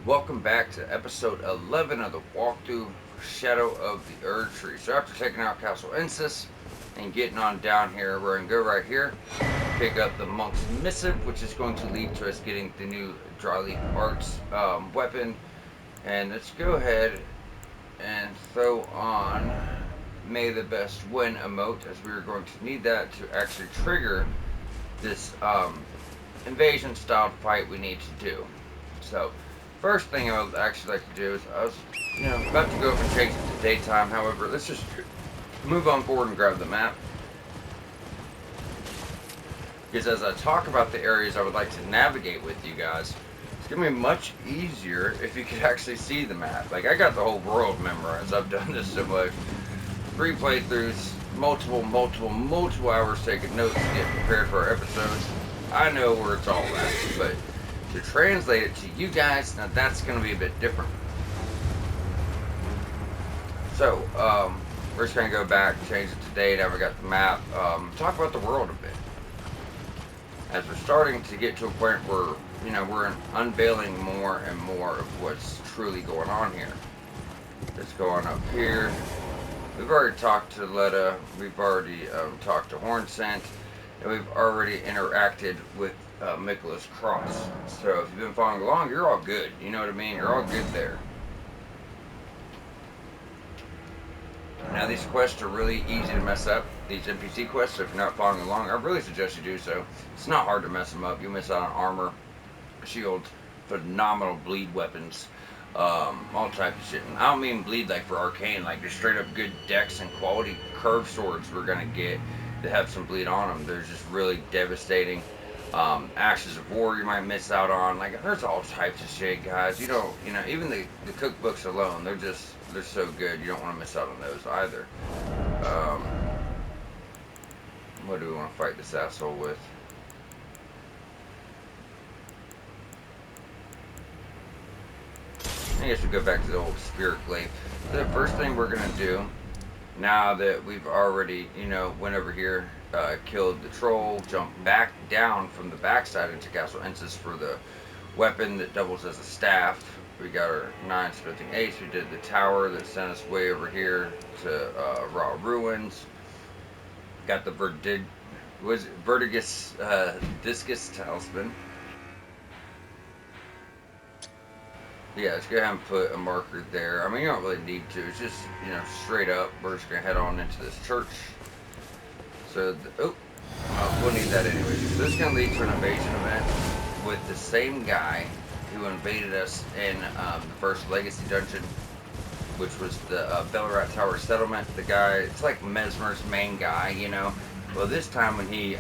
Welcome back to episode 11 of the walkthrough Shadow of the Erdtree. So after taking out Castle Insis and getting on down here, we're going to go right here, pick up the Monk's Missive, which is going to lead to us getting the new Dryleaf Arts weapon. And let's go ahead and throw on May the Best Win emote, as we are going to need that to actually trigger this invasion style fight we need to do. So first thing I would actually like to do is I was, about to go up and change it to daytime. However, let's just move on forward and grab the map. Because as I talk about the areas I would like to navigate with you guys, it's going to be much easier if you could actually see the map. Like, I got the whole world memorized. I've done this so much. 3 playthroughs, multiple hours taking notes to get prepared for our episodes. I know where it's all at, but to translate it to you guys, now that's going to be a bit different. So, we're just going to go back, change it to date. Now we got the map. Talk about the world a bit. As we're starting to get to a point where, we're unveiling more and more of what's truly going on here. Let's go on up here. We've already talked to Letta. We've already talked to Hornsent. And we've already interacted with Nicholas Cross. So if you've been following along, you're all good. You know what I mean? You're all good there. Now these quests are really easy to mess up. These NPC quests, so if you're not following along, I really suggest you do so. It's not hard to mess them up. You'll miss out on armor, shields, phenomenal bleed weapons, all types of shit. And I don't mean bleed like for arcane, like just straight up good decks and quality curved swords we're gonna get that have some bleed on them. They're just really devastating. Ashes of War you might miss out on. Like, there's all types of shit, guys. Even the cookbooks alone, they're so good. You don't want to miss out on those either. What do we want to fight this asshole with? I guess we go back to the old Spirit Glaive. The first thing we're gonna do, now that we've already, went over here, killed the troll, jumped back down from the backside into Castle Insis for the weapon that doubles as a staff. We got our 9 smithing ace. We did the tower that sent us way over here to Raw Ruins. Got the Vertigus Discus Talisman. Yeah, let's go ahead and put a marker there. I mean, you don't really need to. It's just, straight up. We're just going to head on into this church. So, we'll need that anyway. So this is going to lead to an invasion event with the same guy who invaded us in the first Legacy dungeon, which was the Bellerat Tower settlement. The guy, it's like Mesmer's main guy, Well, this time when he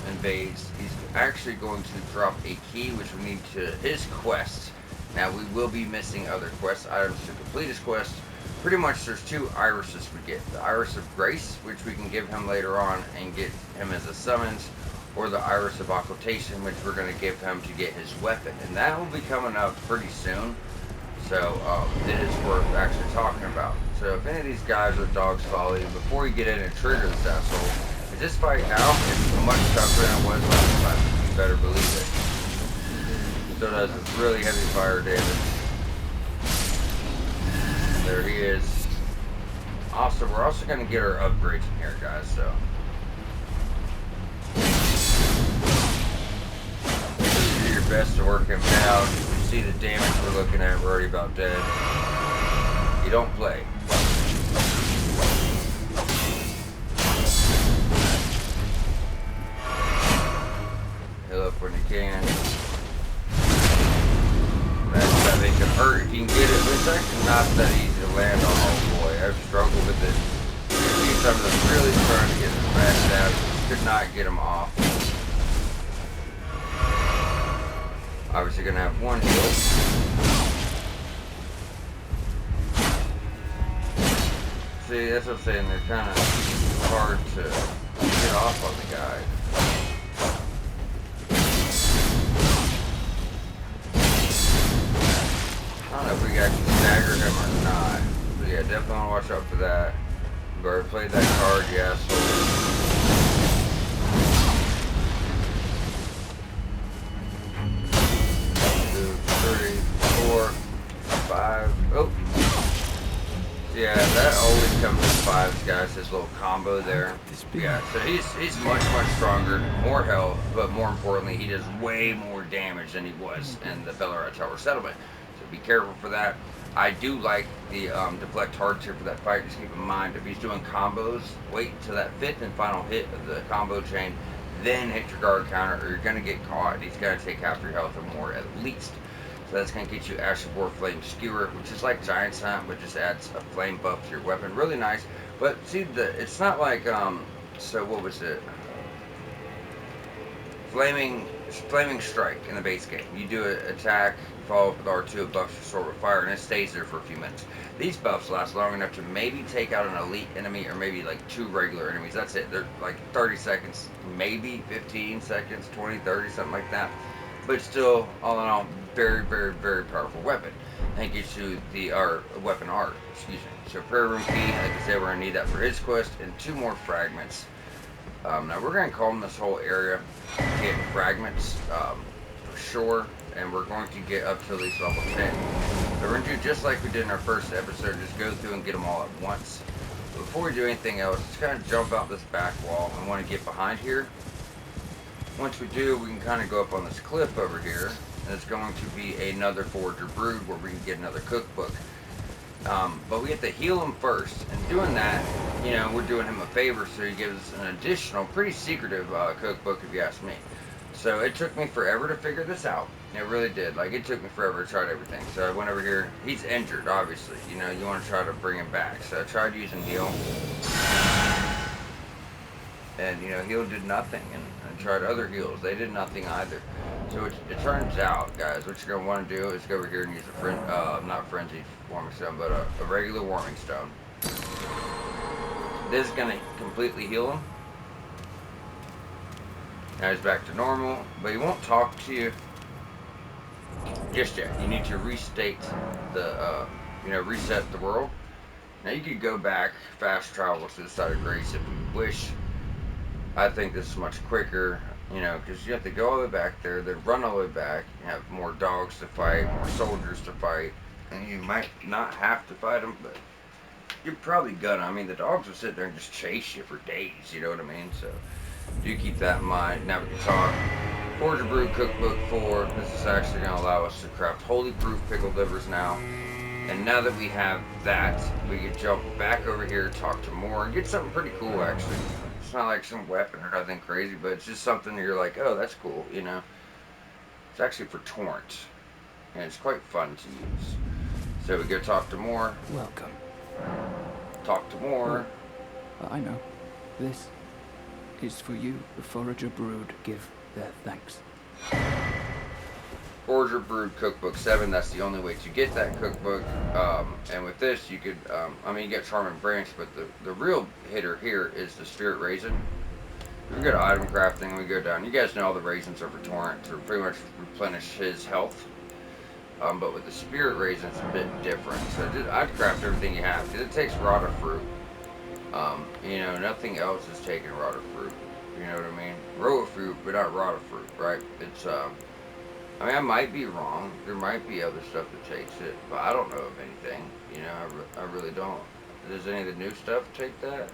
invades, he's actually going to drop a key, which we need to his quest. Now, we will be missing other quest items to complete his quest. Pretty much there's 2 irises we get. The Iris of Grace, which we can give him later on and get him as a summons, or the Iris of Occultation, which we're going to give him to get his weapon. And that will be coming up pretty soon. So, it is worth actually talking about. So, if any of these guys are dogs follow you, before you get in and trigger this asshole, this fight now is much tougher than it was last time. You better believe it. So does really heavy fire damage. There he is. Also, we're also going to get our upgrades in here, guys, so. Do your best to work him down. You see the damage we're looking at, we're already about dead. You don't play. Heal up when you can. That they can hurt if you can get it, but it's actually not that easy to land on. Oh boy, I've struggled with it. A few times I'm really trying to get this bastard out. Could not get him off. Obviously gonna have 1 heal. See, that's what I'm saying, they're kind of hard to get off on the guy. I don't know if we can actually stagger him or not. So yeah, definitely want to watch out for that. You already played that card, you asshole. 2, 3, 4. Yeah, that always comes with fives, guys. His little combo there. Yeah, so he's much stronger, more health, but more importantly, he does way more damage than he was in the Bellarite Tower settlement. So be careful for that. I do like the deflect hard tier for that fight. Just keep in mind, if he's doing combos, wait until that fifth and final hit of the combo chain, then hit your guard counter, or you're gonna get caught. He's gonna take half your health or more at least. So that's going to get you Asher Flame Skewer, which is like Giant's Hunt, but just adds a flame buff to your weapon. Really nice. But see, it's not like, so what was it? Flaming Strike in the base game. You do an attack, follow up with R2, it buffs your sword with fire, and it stays there for a few minutes. These buffs last long enough to maybe take out an elite enemy, or maybe like 2 regular enemies. That's it. They're like 30 seconds, maybe 15 seconds, 20, 30, something like that. But still, all in all, very powerful weapon. And it gives you the weapon art, excuse me. So prayer room key, like I said, we're gonna need that for his quest, and 2 more fragments. Now we're gonna comb this whole area, getting fragments for sure, and we're going to get up to at least level 10. So we're gonna do just like we did in our first episode, just go through and get them all at once. But before we do anything else, let's kind of jump out this back wall. I want to get behind here. Once we do, we can kind of go up on this cliff over here, and it's going to be another Forager Brood where we can get another cookbook. But we have to heal him first, and doing that, you know, we're doing him a favor, so he gives us an additional, pretty secretive cookbook if you ask me. So it took me forever to figure this out. It really did. Like, it took me forever to try everything. So I went over here. He's injured, obviously. You know, you want to try to bring him back. So I tried using heal. And, you know, heal did nothing. And I tried other heals. They did nothing either. So it turns out, guys, what you're going to want to do is go over here and use a not frenzied warming stone, but a regular warming stone. This is going to completely heal him. Now he's back to normal, but he won't talk to you just yet. You need to restate the, reset the world. Now you could go back, fast travel to the side of grace if you wish. I think this is much quicker, you know, because you have to go all the way back there, then run all the way back. You have more dogs to fight, more soldiers to fight, and you might not have to fight them, but you're probably gonna. I mean, the dogs will sit there and just chase you for days, you know what I mean? So do keep that in mind. Now we can talk. Forager Brood Cookbook 4. This is actually going to allow us to craft Holy Proof Pickled Livers now. And now that we have that, we can jump back over here, talk to more, and get something pretty cool, actually. It's not like some weapon or nothing crazy, but it's just something you're like, oh, that's cool, you know. It's actually for Torrent, and it's quite fun to use. So we go talk to more. Welcome. Talk to more. Well, I know. This is for you. The Forager Brood give their thanks. Forager Brood Cookbook 7, that's the only way to get that cookbook. And with this, you could, you get Charming Branch, but the real hitter here is the Spirit Raisin. We go to item crafting, we go down. You guys know all the raisins are for Torrent to pretty much replenish his health. But with the Spirit Raisin, it's a bit different. So I'd craft everything you have, because it takes Rotted Fruit. Nothing else is taking Rotted Fruit. You know what I mean? Roa fruit, but not Rotted Fruit, right? It's, I might be wrong. There might be other stuff that takes it, but I don't know of anything. You know, I really don't. Does any of the new stuff take that?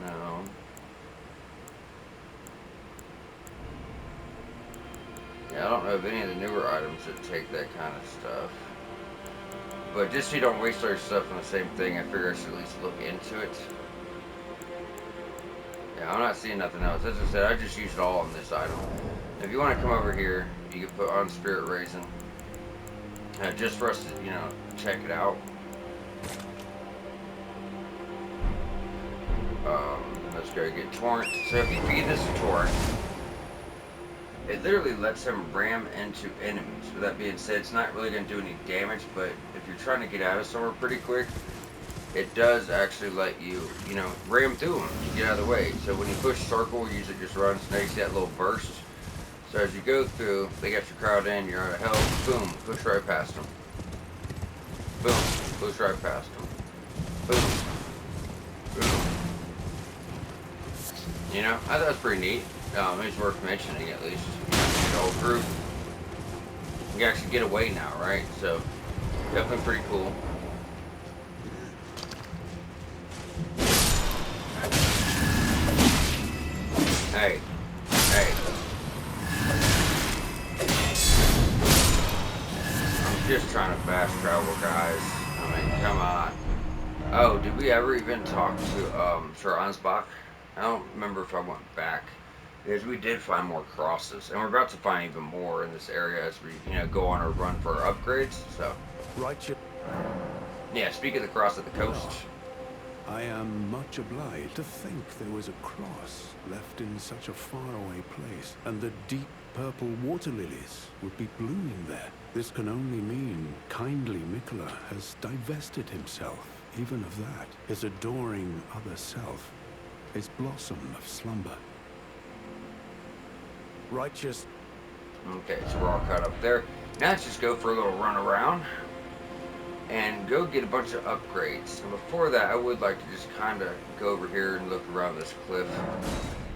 No. Yeah, I don't know of any of the newer items that take that kind of stuff. But just so you don't waste all your stuff on the same thing, I figure I should at least look into it. Yeah, I'm not seeing nothing else. As I said, I just used it all on this item. If you want to come over here, you can put on Spirit Raisin. Just for us to, check it out. Let's go get Torrent. So if you feed this to Torrent, it literally lets him ram into enemies. With that being said, it's not really going to do any damage, but if you're trying to get out of somewhere pretty quick, it does actually let you, ram through them. You get out of the way. So when you push circle, usually just runs. Now you see that little burst. So as you go through, they got you crowd in, you're out of health, boom, push right past them. Boom, push right past them. Boom. Boom. I thought that was pretty neat. It's worth mentioning at least. The whole group. You can actually get away now, right? So, definitely pretty cool. Hey. Hey. I'm just trying to fast travel, guys. I mean, come on. Oh, did we ever even talk to Sir Ansbach? I don't remember if I went back. Because we did find more crosses. And we're about to find even more in this area as we, go on our run for our upgrades. So. Righteous. Yeah, speak of the cross at the coast. I am much obliged to think there was a cross left in such a faraway place, and the deep purple water lilies would be blooming there. This can only mean kindly Mikola has divested himself even of that, his adoring other self, his blossom of slumber. Righteous. Okay, so we're all caught up there. Now let's just go for a little run around and go get a bunch of upgrades. And before that, I would like to just kind of go over here and look around this cliff,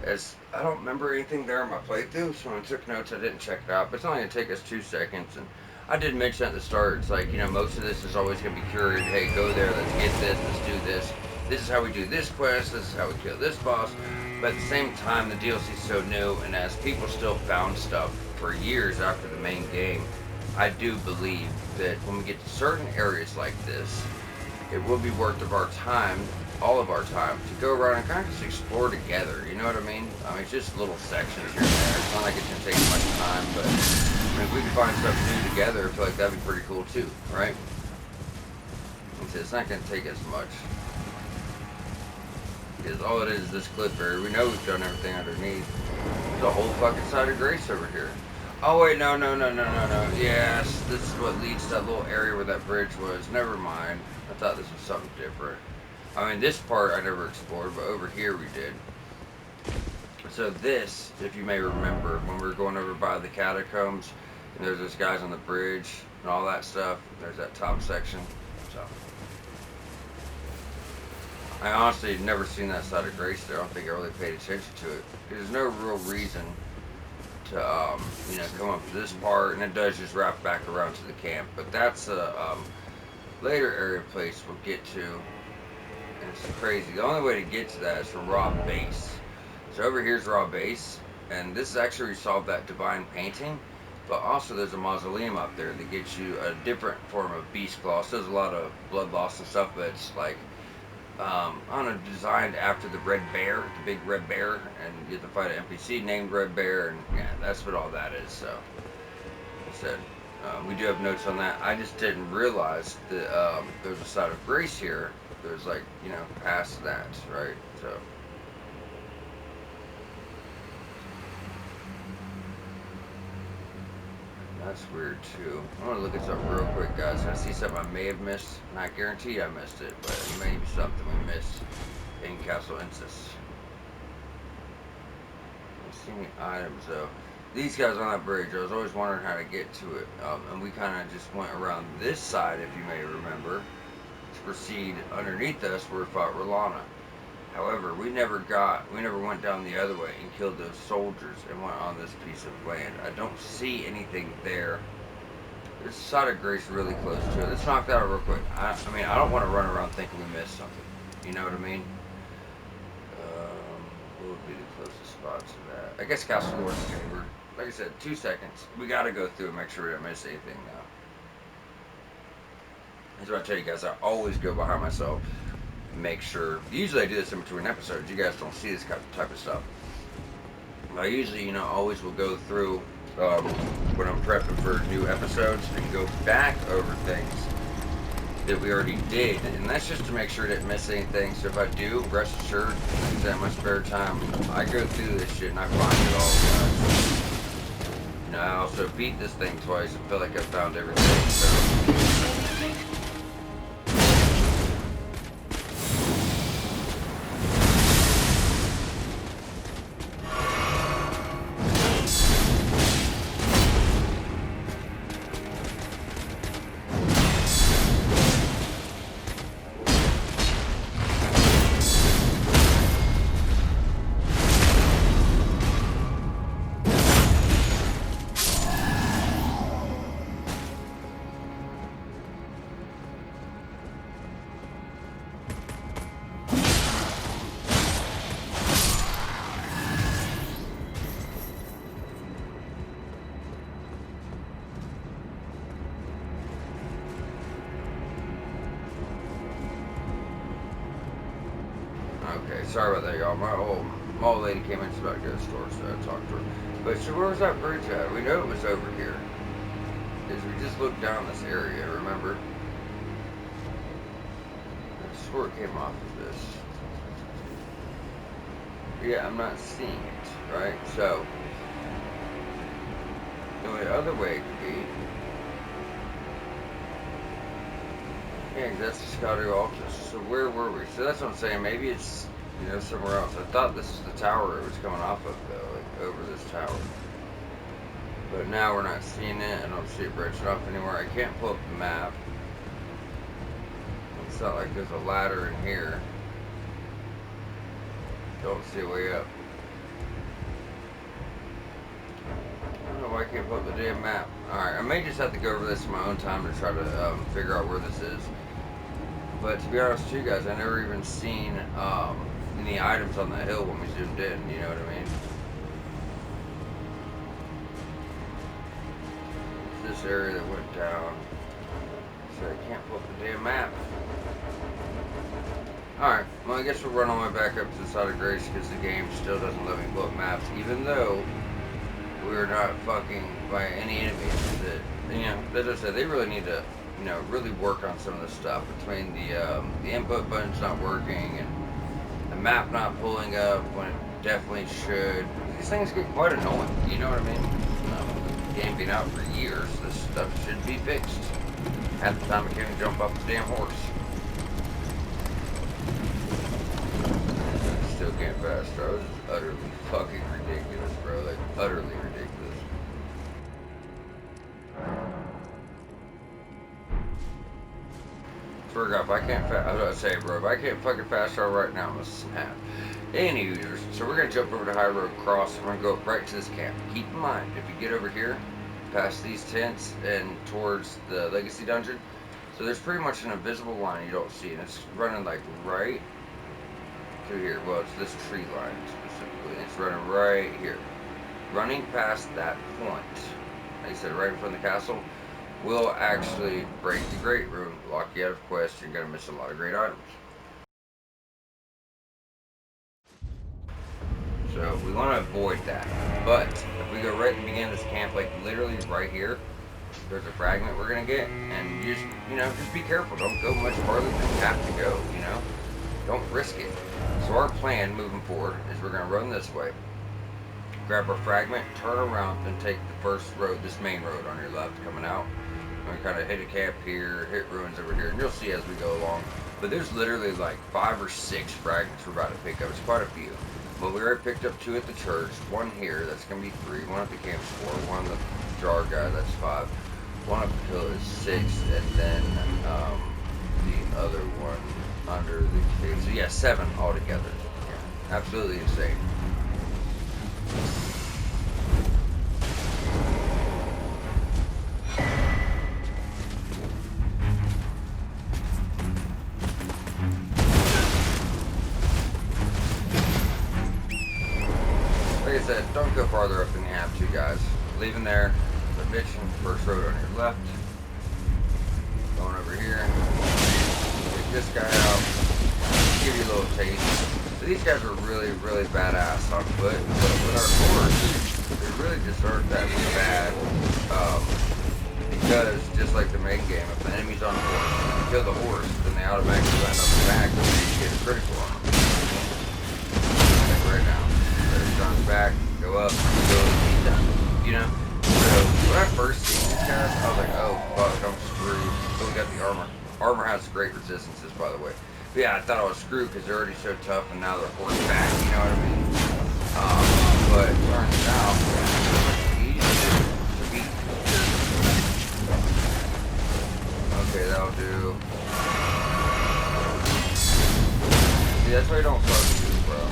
as I don't remember anything there in my playthrough, so when I took notes I didn't check it out, but it's only going to take us 2 seconds. And I did mention at the start, it's like, most of this is always going to be curated. Hey, go there, let's get this, let's do this. This is how we do this quest, this is how we kill this boss. But at the same time, the DLC is so new, and as people still found stuff for years after the main game, I do believe that when we get to certain areas like this, it will be worth of our time, all of our time, to go around and kind of just explore together, you know what I mean? I mean, it's just little sections here and there. It's not like it's going to take much time, but if we can find stuff new together, I feel like that'd be pretty cool too, right? It's not going to take as much. Because all it is this cliff area. We know we've done everything underneath. There's a whole fucking side of Grace over here. Oh wait, no. Yes, this is what leads to that little area where that bridge was. Never mind. I thought this was something different. I mean, this part I never explored, but over here we did. So this, if you may remember, when we were going over by the catacombs, and there's those guys on the bridge and all that stuff. There's that top section. So I honestly had never seen that side of Grace there. I don't think I really paid attention to it. There's no real reason to, come up to this part, and it does just wrap back around to the camp. But that's a later area place we'll get to, and it's crazy. The only way to get to that is from Raw Base. So over here's Raw Base, and this is actually resolved that divine painting. But also there's a mausoleum up there that gets you a different form of beast claw. So there's a lot of blood loss and stuff, but it's like designed after the red bear, the big red bear, and you have to fight an NPC named Red Bear, and yeah, that's what all that is. So, like I said, we do have notes on that. I just didn't realize that there's a side of Grace here. There's like, past that, right? So. That's weird too. I'm gonna look at something real quick, guys. I see something I may have missed. Not guaranteed I missed it, but it may be something we missed in Castle Insis. I don't see any items though. These guys on that bridge, I was always wondering how to get to it, and we kind of just went around this side, if you may remember, to proceed underneath us where we fought Rolana. However, we never went down the other way and killed those soldiers and went on this piece of land. I don't see anything there. There's a side of Grace really close to it. Let's knock that out real quick. I mean, I don't want to run around thinking we missed something. You know what I mean? What would be the closest spot to that? I guess Castle Lord's Chamber. Like I said, 2 seconds. We got to go through and make sure we don't miss anything now. That's what I tell you guys. I always go behind myself. Make sure, usually I do this in between episodes, you guys don't see this type of stuff. I usually, always will go through when I'm prepping for new episodes and go back over things that we already did, and that's just to make sure I didn't miss anything. So if I do, rest assured, in my spare time, I go through this shit and I find it all. I also beat this thing twice and feel like I found everything, so. sorry about that, y'all. My old lady came in, she's about to go to the store, so I talked to her. But so where was that bridge at? We know it was over here. Because we just looked down this area, remember? I swore it came off of this. Yeah, I'm not seeing it, right? So, the other way it could be. Yeah, that's the scadu altus. So where were we? So that's what I'm saying. Maybe it's, you know, somewhere else. I thought this was the tower it was coming off of, though, like over this tower. But now we're not seeing it. I don't see it branching off anywhere. I can't pull up the map. It's not like there's a ladder in here. Don't see a way up. I don't know why I can't pull up the damn map. Alright, I may just have to go over this in my own time to try to figure out where this is. But to be honest with you guys, I never even seen any items on that hill when we zoomed in, you know what I mean? It's this area that went down. So I can't pull up the damn map. Alright, well I guess we'll run all the way back up to the side of Grace because the game still doesn't let me pull up maps, even though we're not fucking by any enemies. That, you know, as I said, they really need to, you know, really work on some of this stuff between the input buttons not working and the map not pulling up when it definitely should. These things get quite annoying, you know what I mean? The game being out for years, this stuff should be fixed. Half the time I can't even jump off the damn horse. Still can't fast, bro. This is utterly fucking ridiculous, bro. Like, utterly ridiculous. Swear to God, if I can't I was about to say, bro, if I can't fucking fast travel right now, I'm gonna snap. Anywho, so we're gonna jump over to High Road Cross, and we're gonna go right to this camp. Keep in mind, if you get over here, past these tents, and towards the Legacy Dungeon, so there's pretty much an invisible line you don't see, and it's running like right through here. Well, it's this tree line specifically. It's running right here. Running past that point, like I said, right in front of the castle, will actually break the great room, lock you out of quests. You're gonna miss a lot of great items. So we want to avoid that. But if we go right at the beginning of this camp, like literally right here, there's a fragment we're gonna get, and you just, you know, just be careful. Don't go much farther than you have to go. You know, don't risk it. So our plan moving forward is we're gonna run this way, grab our fragment, turn around, and take the first road, this main road on your left coming out. And we kind of hit a camp here, hit ruins over here, and you'll see as we go along. But there's literally like 5 or 6 fragments we're about to pick up. It's quite a few. But we already picked up 2 at the church, 1 here, that's going to be 3, 1 at the camp store, 1 at the jar guy, that's 5, 1 up the hill is 6, and then the other one under the cave. So yeah, 7 altogether. Yeah, absolutely insane. Like I said, don't go farther up than you have to, guys. Leaving there, the bitchin' first road on your left. Going over here. Take this guy out. Give you a little taste. So these guys are really, really badass on foot. But with our horse, they really just aren't that bad. Because, just like the main game, if the enemy's on the horse, and you kill the horse, then they automatically land on the back and you get a critical on them. Like right now. On the back, go up, go, keep down, you know? So, when I first seen these guys, I was like, oh, fuck, I'm screwed. So we got the armor. Armor has great resistances, by the way. But yeah, I thought I was screwed because they're already so tough and now they're horse back, you know what I mean? But it turns out, it's so much easier to beat. Okay, that'll do. See, that's why you don't fuck with you, bro.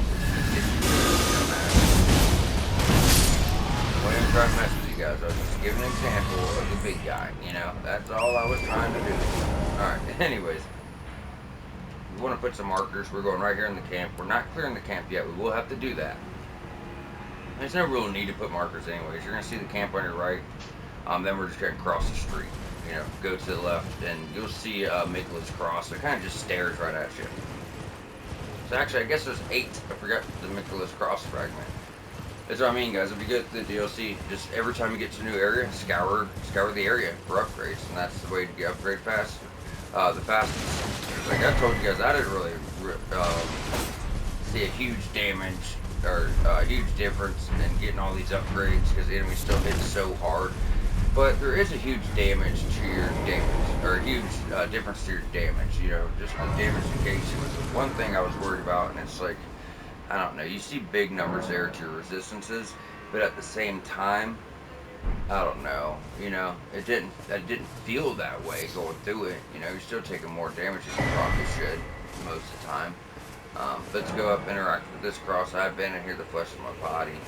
I wasn't trying to mess with you guys. I was just giving an example of the big guy, you know? That's all I was trying to do. Alright, anyways. We want to put some markers. We're going right here in the camp. We're not clearing the camp yet. We will have to do that. There's no real need to put markers anyways. You're going to see the camp on your right. Then we're just going to cross the street. You know, go to the left, and you'll see Nicholas Cross. It kind of just stares right at you. So actually, I guess there's 8. I forgot the Nicholas Cross fragment. That's what I mean, guys. If you go through the DLC, just every time you get to a new area, scour the area for upgrades, and that's the way to get upgrade faster. The fastest. Like I told you guys, I didn't really see a huge damage or a huge difference in getting all these upgrades because the enemy still hits so hard. But there is a huge damage to your damage, or a huge difference to your damage. You know, just the damage negation was the one thing I was worried about, and it's like, I don't know. You see big numbers there to your resistances, but at the same time, I don't know. You know, I didn't feel that way going through it. You know, you're still taking more damage than you probably should most of the time. Let's go up, interact with this cross. I abandon here the flesh of my body.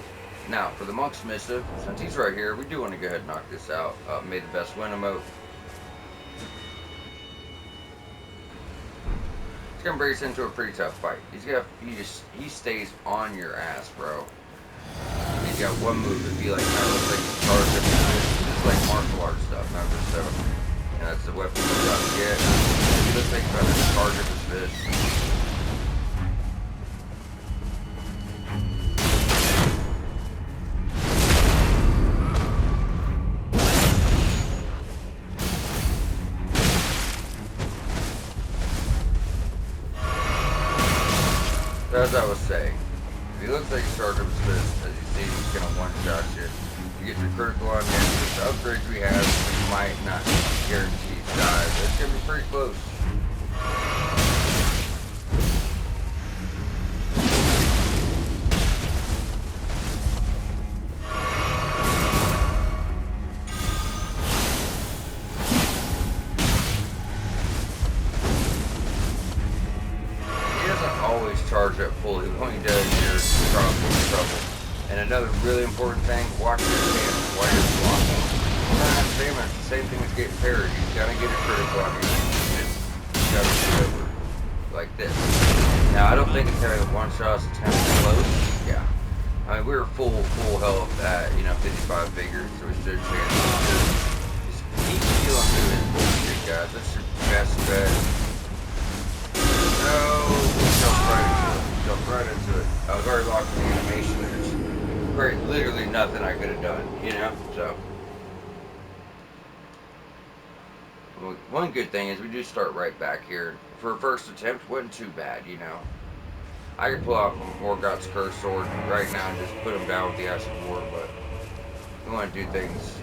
Now, for the Monk's Missive, since he's right here, we do want to go ahead and knock this out. May the best win emote. It's gonna bring us into a pretty tough fight. He stays on your ass, bro. He's got one move that be like kind of looks like he's charged up his fist. It's like martial arts stuff, remember? So, you know, that's the weapon he's got to get. He looks like he's about to charge up his fist. As I was saying, if he looks like he's charged up his fist, as you see, he's going to one-shot you. You get your critical on him. With the upgrades we have, you might not guarantee die, but it's going to be pretty close. Charge up fully. When he does, you're in trouble. And another really important thing, watch your stamina while you're blocking. Sometimes stamina is the same thing as getting parried. You gotta get a critical on you. You gotta get over like this. Now I don't think it's having a one-shot attempt close. Yeah. I mean we were full health at 55 vigor, so we stood a chance. Just keep healing through this bullshit, guys. That's your best bet. No, jump right into it. I was already locked in the animation. There's literally nothing I could have done, so. One good thing is we do start right back here. For a first attempt, wasn't too bad, I could pull out Morgoth's Curse Sword right now and just put him down with the Ash of War, but we want to do things,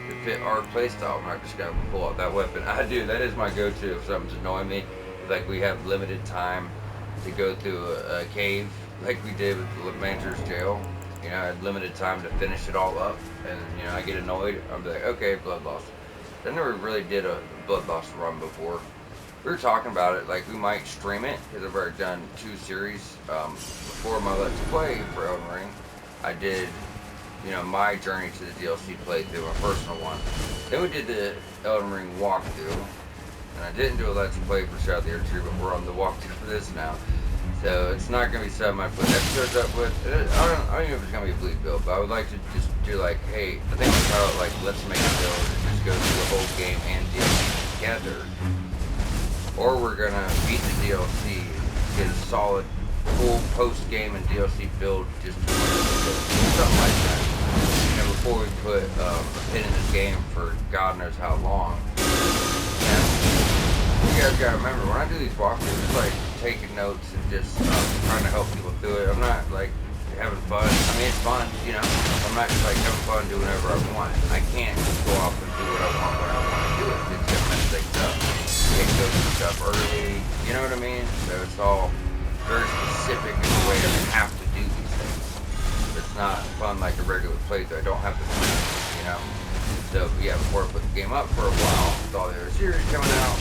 to fit our playstyle. I'm not just going to pull out that weapon. That is my go-to if something's annoying me. Like we have limited time to go through a cave like we did with the Manager's Jail. I had limited time to finish it all up, and I get annoyed. I'm like, okay, blood loss. I never really did a blood loss run before. We were talking about it, like we might stream it because I've already done 2 series. Before my Let's Play for Elden Ring, I did my journey to the DLC playthrough, my personal one. Then we did the Elden Ring walkthrough. And I didn't do a Let's Play for Shadow of the Erdtree, but we're on the walkthrough for this now. So it's not going to be something I put episodes up with. I don't know if it's going to be a bleed build, but I would like to just do like, hey, I think we'll title it like, let's make a build and just go through the whole game and DLC together. Or we're going to beat the DLC, get a solid full post-game and DLC build, just something like that. Before we put a pin in this game for God knows how long. You guys gotta remember, when I do these walkthroughs, it's like taking notes and just trying to help people through it. I'm not like having fun. I mean, it's fun, I'm not just like having fun doing whatever I want. I can't just go off and do what I want when I want to do it. It's gonna mess things up. Take those stuff early, you know what I mean? So it's all very specific in the way that I have to do these things. It's not fun like a regular playthrough. I don't have to do it, So yeah, before I put the game up for a while, with all the other series coming out.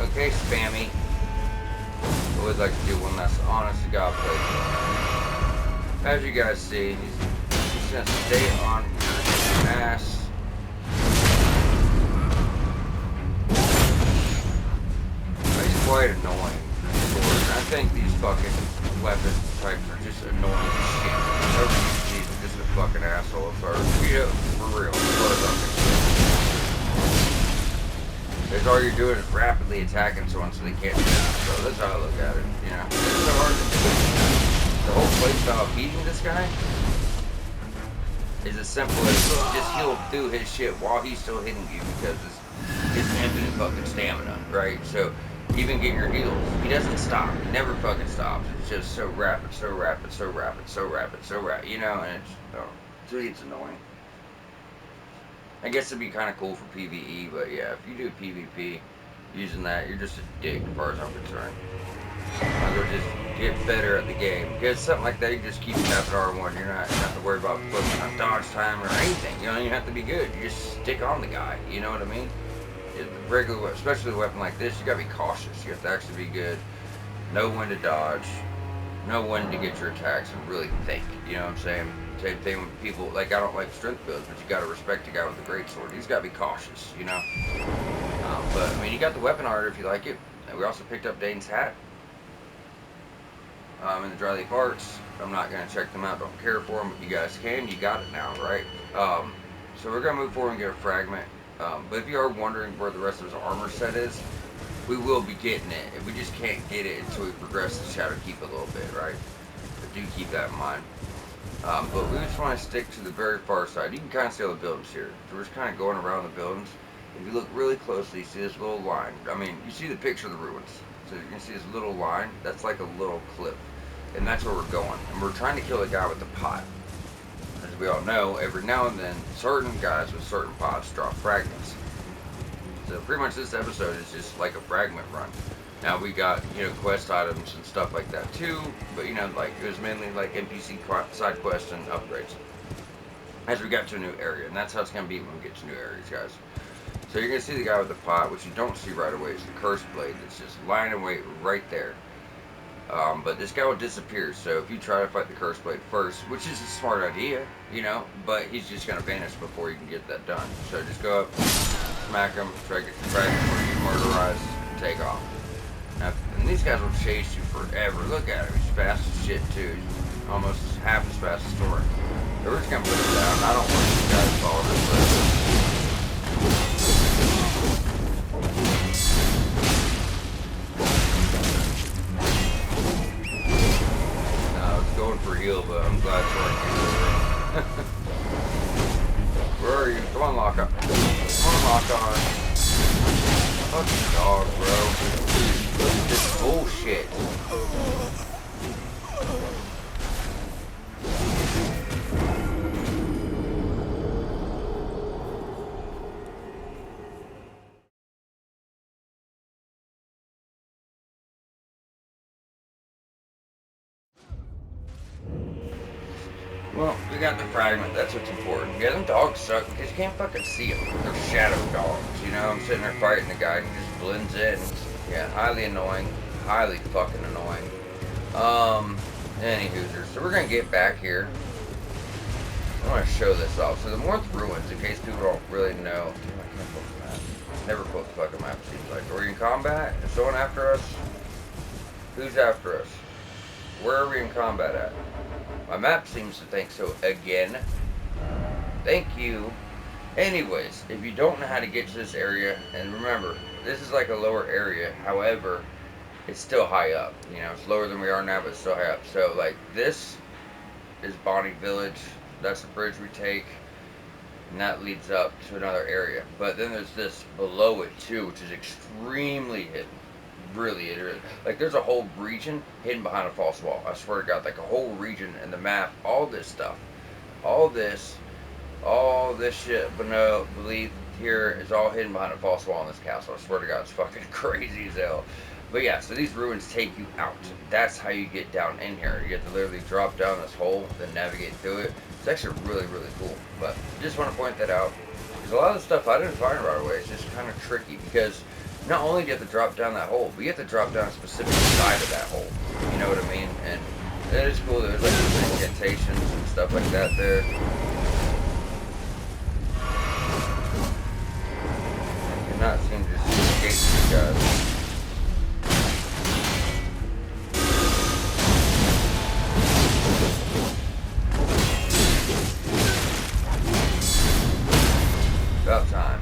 Okay, spammy. I would like to do one last honest to God playthrough. As you guys see, he's gonna stay on your ass. He's quite annoying. I think these fucking weapon types are just annoying as shit. Whoever uses these is just a fucking asshole for real, as far as I'm concerned. Because all you're doing is rapidly attacking someone so they can't do that. So that's how I look at it, you know. It's so hard to do. The whole playstyle of beating this guy is as simple as just heal through his shit while he's still hitting you because it's infinite fucking stamina, right? So even get your heals. He doesn't stop. He never fucking stops. It's just so rapid, so rapid, so rapid, so rapid, so rapid, you know, and it's annoying. I guess it'd be kind of cool for PvE, but yeah, if you do PvP using that, you're just a dick as far as I'm concerned. I'll go just get better at the game. Because something like that, you just keep tapping R1. You're not have to worry about focusing on dodge time or anything. You know, you have to be good. You just stick on the guy. You know what I mean? Regular, especially a weapon like this, you gotta be cautious. You have to actually be good. Know when to dodge. Know when to get your attacks and really think. You know what I'm saying? Same thing with people, like I don't like strength builds, but you gotta respect the guy with the greatsword. He's gotta be cautious, you know? But, I mean, you got the weapon art if you like it. And we also picked up Dane's hat. In the dry leaf arts. I'm not gonna check them out, don't care for them, but you guys can, you got it now, right? So we're gonna move forward and get a fragment. But if you are wondering where the rest of his armor set is, we will be getting it. We just can't get it until we progress the Shadow Keep a little bit, right? But do keep that in mind. But we just want to stick to the very far side. You can kind of see all the buildings here. So we're just kind of going around the buildings. If you look really closely, you see this little line. I mean, you see the picture of the ruins. So you can see this little line. That's like a little cliff. And that's where we're going. And we're trying to kill a guy with the pot. As we all know, every now and then, certain guys with certain pots drop fragments. So pretty much this episode is just like a fragment run. Now we got, you know, quest items and stuff like that too, but you know, like it was mainly like NPC side quests and upgrades as we got to a new area, and that's how it's gonna be when we get to new areas, guys. So you're gonna see the guy with the pot, which you don't see right away. It's the cursed blade that's just lying in wait right there. But this guy will disappear, so if you try to fight the cursed blade first, which is a smart idea, you know, but he's just gonna vanish before you can get that done. So just go up, smack him, try to get the fragment where you murderize, and take off. Now, and these guys will chase you forever. Look at him, he's fast as shit too. He's almost half as fast as Thor. So we're just gonna put him down. I don't want these guys to follow this way. I was going for heal, but I'm glad Thor came. Where are you? Come on, lock up. Come on, lock on. Fucking dog, bro. Look at this bullshit. Well, we got the fragment. That's what's important. Yeah, them dogs suck because you can't fucking see them. They're shadow dogs, you know? I'm sitting there fighting the guy and he just blends in. Yeah, highly annoying. Highly fucking annoying. Any hoosers. So we're gonna get back here. I want to show this off. So the North Ruins, in case people don't really know. I can't quote the map. Never quote the fucking map, seems like. Are we in combat? Is someone after us? Who's after us? Where are we in combat at? My map seems to think so again. Thank you. Anyways, if you don't know how to get to this area, and remember, this is like a lower area, however, it's still high up. You know, it's lower than we are now, but it's still high up. So, like, this is Bonnie Village. That's the bridge we take, and that leads up to another area. But then there's this below it, too, which is extremely hidden. Really, it is. Like, there's a whole region hidden behind a false wall. I swear to God, like a whole region in the map, all this stuff. All this shit, but no, believe here is all hidden behind a false wall in this castle. I swear to God, it's fucking crazy as hell. But yeah, so these ruins take you out. That's how you get down in here. You have to literally drop down this hole, then navigate through it. It's actually really, really cool. But just want to point that out. Because a lot of the stuff I didn't find right away. It's just kind of tricky because not only do you have to drop down that hole, but you have to drop down a specific side of that hole. You know what I mean? And it is cool. There's like these incantations and stuff like that there. I cannot seem to escape these guys. About time.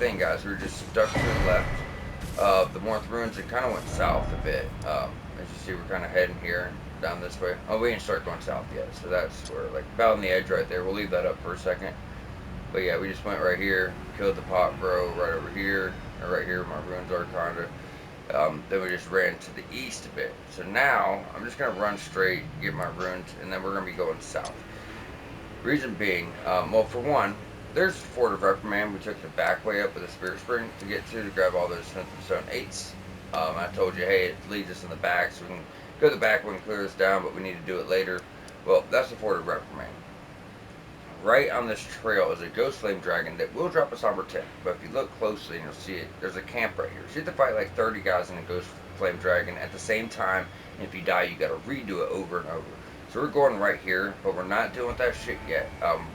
thing, guys. We were just stuck to the left of the North Ruins. It kind of went south a bit. As you see, we're kind of heading here down this way. Oh, we didn't start going south yet, so that's where, like, about on the edge right there. We'll leave that up for a second. But yeah, we just went right here, killed the pot bro right over here, or right here where my ruins are, kind of. Then we just ran to the east a bit. So now, I'm just going to run straight, get my ruins, and then we're going to be going south. Reason being, well, for one, there's the Fort of Reprimand. We took the back way up with the Spirit Spring to get to grab all those Smith and Stone 8s. I told you, hey, it leads us in the back, so we can go to the back, we can clear this down, but we need to do it later. Well, that's the Fort of Reprimand. Right on this trail is a Ghost Flame Dragon that will drop us armor 10, but if you look closely and you'll see it, there's a camp right here. So you have to fight like 30 guys in a Ghost Flame Dragon at the same time, and if you die, you gotta redo it over and over. So we're going right here, but we're not doing with that shit yet.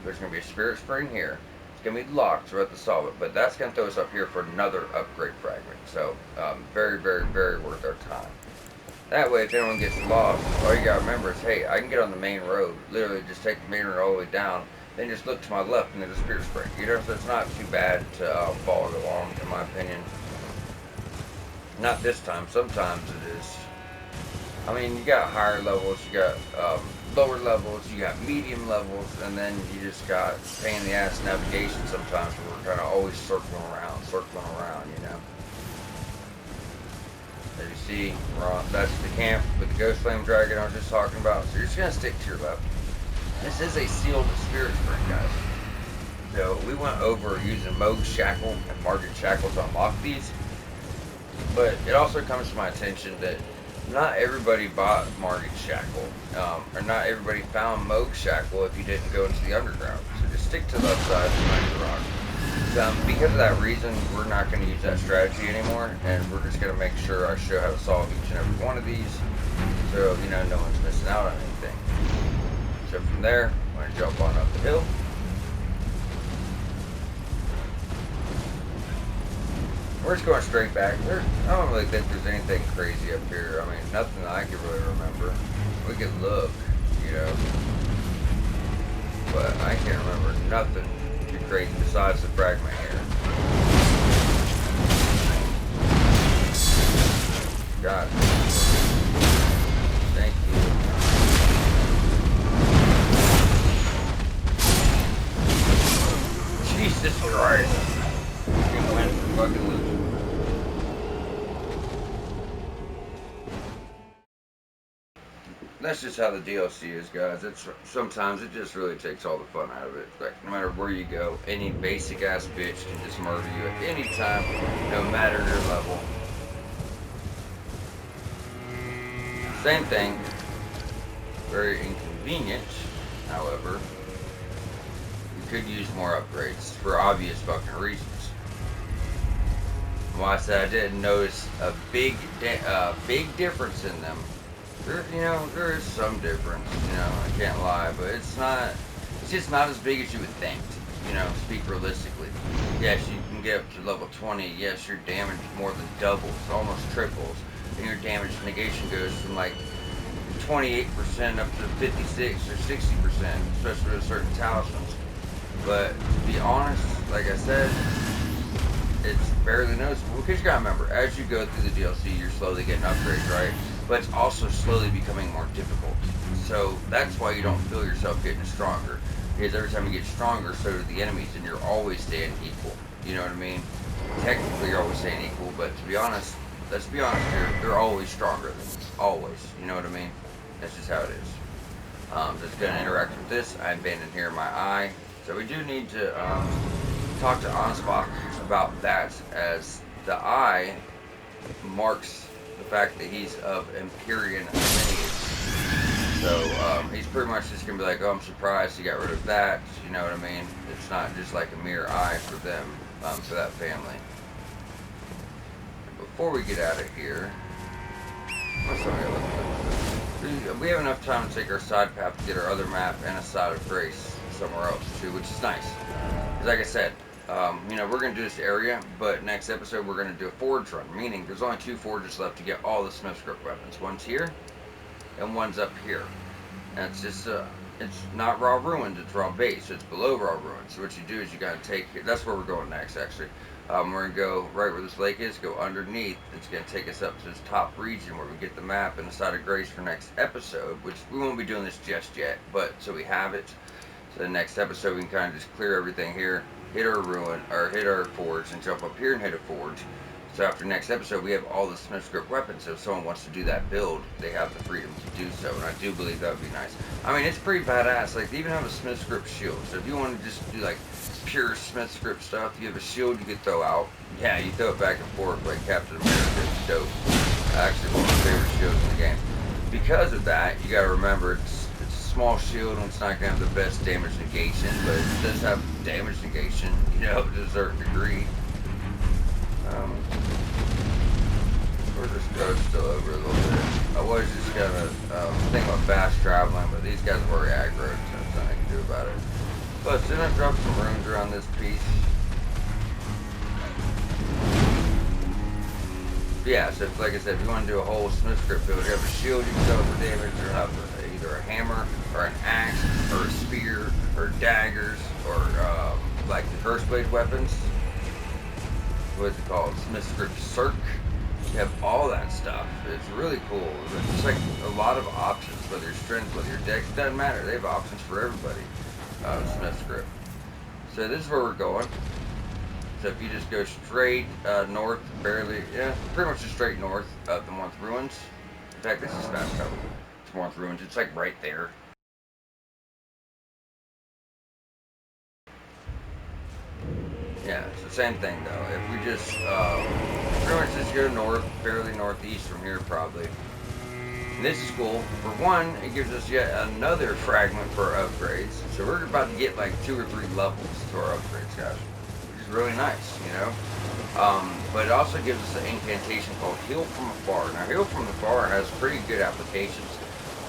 There's gonna be a Spirit Spring here. It's gonna be locked, so we have to solve it, but that's gonna throw us up here for another upgrade fragment. So very, very, very worth our time. That way, if anyone gets lost, all you gotta remember is, hey, I can get on the main road. Literally, just take the main road all the way down. Then just look to my left and there's a Spirit Spring. You know, so it's not too bad to follow along, in my opinion. Not this time. Sometimes it is. I mean, you got higher levels, you got lower levels, you got medium levels, and then you just got pain in the ass navigation sometimes where we're kind of always circling around, you know. As you see, that's the camp with the Ghost Flame Dragon I was just talking about. So you're just going to stick to your left. This is a sealed Spirit Spring, guys. So we went over using Moog's Shackle and Margit Shackle to unlock these. But it also comes to my attention that not everybody bought Margit Shackle. Or not everybody found Moog's Shackle if you didn't go into the underground. So just stick to the left side behind the rock. Because of that reason, we're not going to use that strategy anymore. And we're just going to make sure I show how to solve each and every one of these. So, you know, no one's missing out on anything. So from there, I'm going to jump on up the hill. We're just going straight back. I don't really think there's anything crazy up here. I mean, nothing that I can really remember. We could look, you know. But I can't remember nothing too crazy besides the fragment here. God. Thank you. Jesus Christ. You went for fucking loot. That's just how the DLC is, guys. Sometimes it just really takes all the fun out of it. Like, no matter where you go, any basic ass bitch can just murder you at any time, no matter your level. Same thing. Very inconvenient, however. Could use more upgrades for obvious fucking reasons. Well, I said I didn't notice a big difference in them. There is some difference, I can't lie, but it's just not as big as you would think, speak realistically. Yes, you can get up to level 20, yes, your damage more than doubles, almost triples, and your damage negation goes from like 28% up to 56 or 60%, especially with certain talismans. But to be honest, like I said, it's barely noticeable because you gotta remember, as you go through the DLC, you're slowly getting upgrades, right? But it's also slowly becoming more difficult. So that's why you don't feel yourself getting stronger. Because every time you get stronger, so do the enemies, and you're always staying equal. You know what I mean? Technically, you're always staying equal, but to be honest, let's be honest here, they're always stronger than you. Always. You know what I mean? That's just how it is. Just gonna interact with this. I abandoned here my eye. So we do need to talk to Ansbach about that, as the eye marks the fact that he's of Empyrean lineage. So he's pretty much just going to be like, oh, I'm surprised he got rid of that. You know what I mean? It's not just like a mere eye for them, for that family. Before we get out of here, we have enough time to take our side path to get our other map and a side of grace somewhere else too, which is nice. Because like I said, we're going to do this area, but next episode we're going to do a forge run, meaning there's only 2 forges left to get all the Smith's Grip weapons. One's here, and one's up here. And it's just, it's not raw ruins, it's raw base, so it's below raw ruins. So what you do is you got to take, that's where we're going next actually. We're going to go right where this lake is, go underneath. It's going to take us up to this top region where we get the map and the side of grace for next episode, which we won't be doing this just yet, but so we have it. So the next episode we can kind of just clear everything here, hit our ruin, or hit our forge, and jump up here and hit a forge. So after next episode, we have all the Smith's Grip weapons. So if someone wants to do that build, they have the freedom to do so, and I do believe that would be nice. I mean, it's pretty badass. Like, they even have a Smith's Grip shield. So if you want to just do, like, pure Smith's Grip stuff, you have a shield you could throw out. Yeah, you throw it back and forth like Captain America. It's dope. Actually, one of my favorite shields in the game. Because of that, you gotta remember, it's a small shield and it's not gonna have the best damage negation, but it does have damage negation, you know, to a certain degree. We're just still over a little bit. I was just gonna think about fast traveling, but these guys are already aggro, so there's nothing I can do about it. Plus, didn't I drop some runes around this piece? Yeah, so like I said, if you want to do a whole Smith's Grip build, you have a shield you can throw for damage, or have either a hammer, or an axe, or a spear, or daggers, or like the Curse Blade weapons. What's it called? Smith's Grip Cirque. You have all that stuff. It's really cool. It's like a lot of options, whether your strength, whether your dex, it doesn't matter. They have options for everybody. Smith's Grip. So this is where we're going. So if you just go straight north, pretty much just straight north of the Month Ruins. In fact, this is fast travel. It's Month Ruins. It's like right there. Yeah, it's the same thing though. If we just pretty much just go north, fairly northeast from here probably. And this is cool. For one, it gives us yet another fragment for our upgrades. So we're about to get like 2 or 3 levels to our upgrades, guys. Which is really nice, you know? But it also gives us an incantation called Heal from Afar. Now, Heal from Afar has pretty good applications.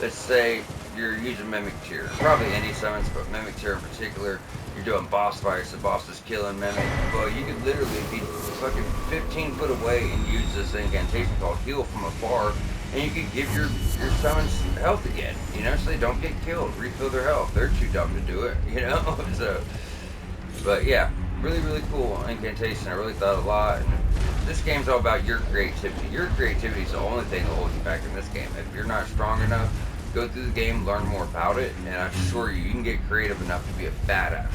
Let's say you're using Mimic Tier. Probably any summons, but Mimic Tier in particular. You're doing boss fights, the boss is killing Mimic. Well, you could literally be fucking 15 foot away and use this incantation called Heal from Afar. And you could give your summons health again, you know, so they don't get killed, refill their health. They're too dumb to do it, you know? So, but yeah, really, really cool incantation. I really thought a lot. And this game's all about your creativity. Your creativity is the only thing that holds you back in this game. If you're not strong enough, go through the game, learn more about it, and I assure you, you can get creative enough to be a badass.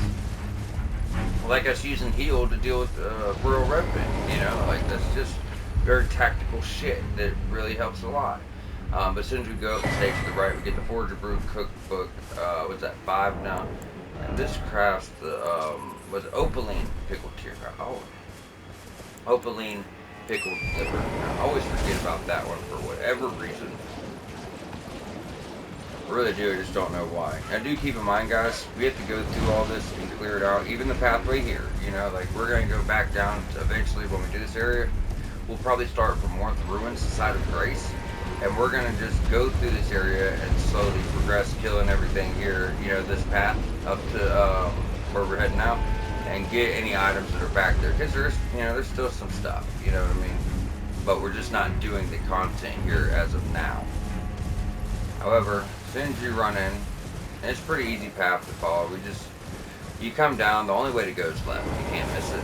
Like us using heal to deal with rural revenant, you know, like that's just very tactical shit that really helps a lot. But as soon as we go up the stage to the right, we get the Forger Brew Cookbook. What's that, 5 now? And this crafts the was opaline pickled tear. Oh, opaline pickled liver. I always forget about that one for whatever reason. I really do, I just don't know why. Now do keep in mind, guys, we have to go through all this and clear it out. Even the pathway here, you know, like we're going to go back down to eventually when we do this area. We'll probably start from Month Ruins, the side of Grace, and we're gonna just go through this area and slowly progress, killing everything here. You know, this path up to where we're heading now, and get any items that are back there. Because there's, you know, there's still some stuff. You know what I mean? But we're just not doing the content here as of now. However, as soon as you run in, and it's a pretty easy path to follow. You come down. The only way to go is left. You can't miss it.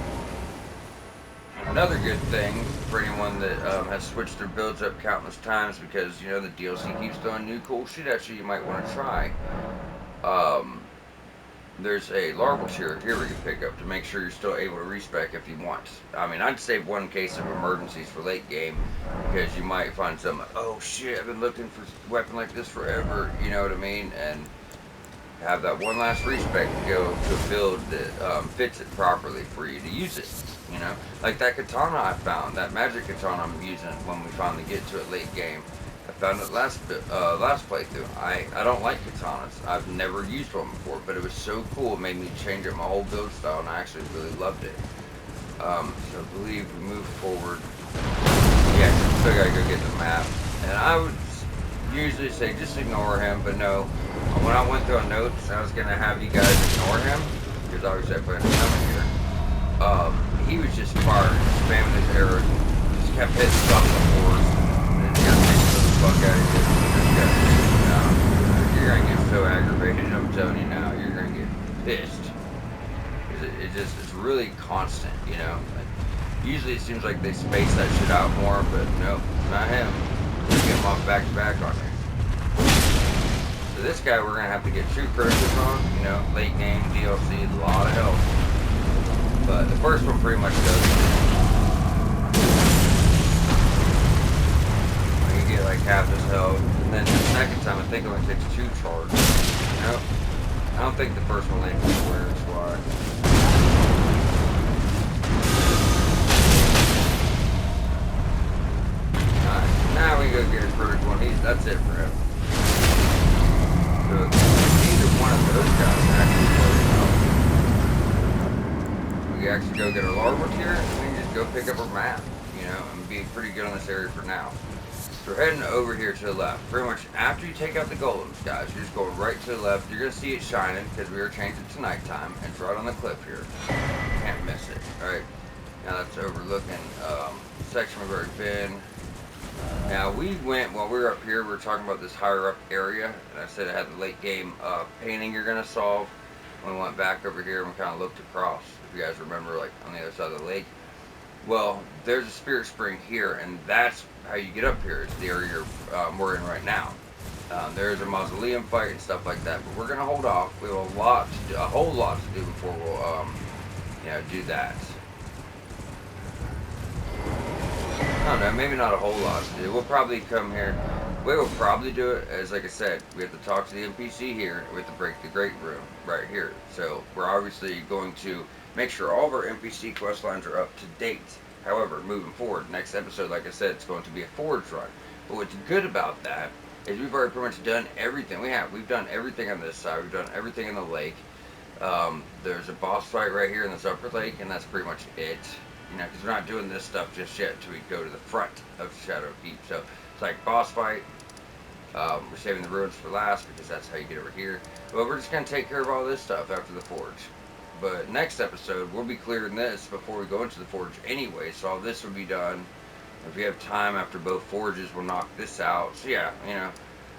Another good thing for anyone that has switched their builds up countless times, because you know the DLC keeps throwing new cool shit at you might want to try. There's a larval shear here we can pick up to make sure you're still able to respec if you want. I mean, I'd save one case of emergencies for late game, because you might find something, oh shit, I've been looking for a weapon like this forever, you know what I mean? And have that one last respec to go to a build that fits it properly for you to use it. You know, like that katana I found, that magic katana I'm using when we finally get to it late game. I found it last playthrough. I don't like katanas. I've never used one before, but it was so cool. It made me change up my whole build style, and I actually really loved it. So I believe we move forward. Yeah, we still gotta go get the map. And I would usually say just ignore him, but no. When I went through our notes, I was gonna have you guys ignore him, because obviously I put in something here. He was just firing, spamming his arrows, just kept hitting stuff on the horse, and he got the fuck out of here. You're gonna get so aggravated, I'm telling you now, you're gonna get pissed. It's really constant, you know. Usually it seems like they space that shit out more, but nope, not him. We get him off back to back on me. So this guy we're gonna have to get true criticals on, you know, late game, DLC, a lot of health. But the first one pretty much does. You get like half his health, and then the second time I think it only takes 2 charges. Nope. I don't think the first one lands anywhere, that's why. Nice. Now we go get his verdict one. That's it for him. So either one of those guys actually we actually go get our larval tier, and we can just go pick up our map, you know, and be pretty good on this area for now. So we're heading over here to the left. Pretty much after you take out the golems, guys, you're just going right to the left. You're going to see it shining because we are changing to nighttime. It's right on the cliff here. Can't miss it. Alright. Now that's overlooking section we've already been. Now we went, while we were up here, we were talking about this higher up area. And I said it had the late game painting you're going to solve. When we went back over here and we kind of looked across. If you guys remember, like on the other side of the lake. Well, there's a spirit spring here, and that's how you get up here. It's the area we're in right now. There's a mausoleum fight and stuff like that, but we're gonna hold off. We have a whole lot to do before we'll, you know, do that. I don't know, maybe not a whole lot to do. We'll probably come here. We will probably do it as, like I said, we have to talk to the NPC here. We have to break the great room right here. So we're obviously going to make sure all of our NPC quest lines are up to date. However, moving forward, next episode, like I said, it's going to be a forge run. But what's good about that is we've already pretty much done everything. We've done everything on this side. We've done everything in the lake. There's a boss fight right here in this upper lake, and that's pretty much it. You know, because we're not doing this stuff just yet until we go to the front of Shadowkeep. So it's like boss fight. We're saving the ruins for last because that's how you get over here. But we're just going to take care of all this stuff after the forge. But next episode, we'll be clearing this before we go into the forge anyway. So all this will be done. If we have time after both forges, we'll knock this out. So yeah, you know,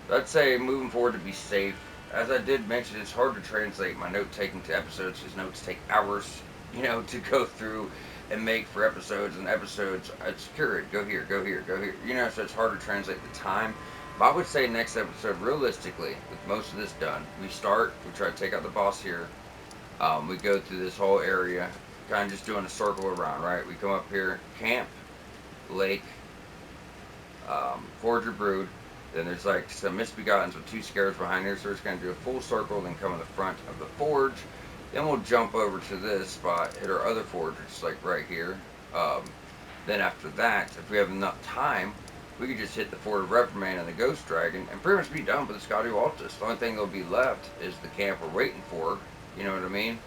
I'd say moving forward to be safe. As I did mention, it's hard to translate my note taking to episodes because notes take hours, you know, to go through and make for episodes. And episodes, it's curious, go here, go here, go here. You know, so it's hard to translate the time. But I would say next episode, realistically, with most of this done, we try to take out the boss here. We go through this whole area, kind of just doing a circle around, right? We come up here, camp, lake, forge or brood. Then there's like some misbegottens with 2 scares behind here, so we're just going to do a full circle, then come in the front of the forge. Then we'll jump over to this spot, hit our other forge, which is like right here. Then after that, if we have enough time, we could just hit the Fort of Reprimand and the Ghost Dragon and pretty much be done with the scadu altus. The only thing that'll be left is the camp we're waiting for, you know what I mean?